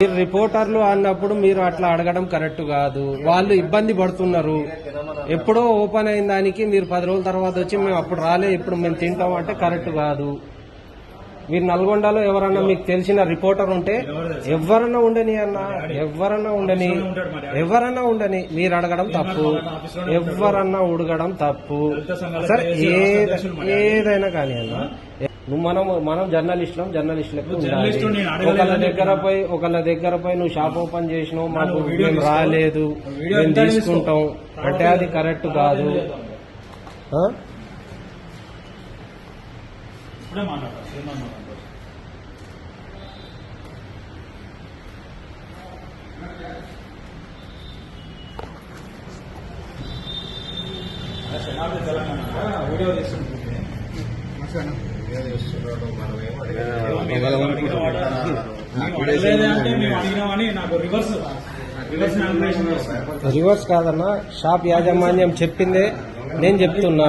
మీరు రిపోర్టర్లు అన్నప్పుడు మీరు అట్లా అడగడం కరెక్ట్ కాదు. వాళ్ళు ఇబ్బంది పడుతున్నారు. ఎప్పుడో ఓపెన్ అయిన దానికి మీరు 10 రోజుల తర్వాత వచ్చి మేము అప్పుడు రాలే ఇప్పుడు మేము తింటాం అంటే కరెక్ట్ కాదు. మీరు నల్గొండలో ఎవరన్నా మీకు తెలిసిన రిపోర్టర్ ఉంటే ఎవరన్నా ఉండని అన్న, ఎవరన్నా ఉండని మీరు అడగడం తప్పు, ఎవరన్నా ఉడగడం తప్పు. సరే ఏదైనా కానీ అన్న, మనం జర్నలిస్టులకు ఉండాలి. ఒకళ్ళ దగ్గర పోయి నువ్వు షాప్ ఓపెన్ చేసినావు మాకు మేము రాలేదు మేము తీసుకుంటాం అంటే అది కరెక్ట్ కాదు. రివర్స్ కాదన్నా, షాప్ యాజమాన్యం చెప్పిందే నేను చెప్తున్నా.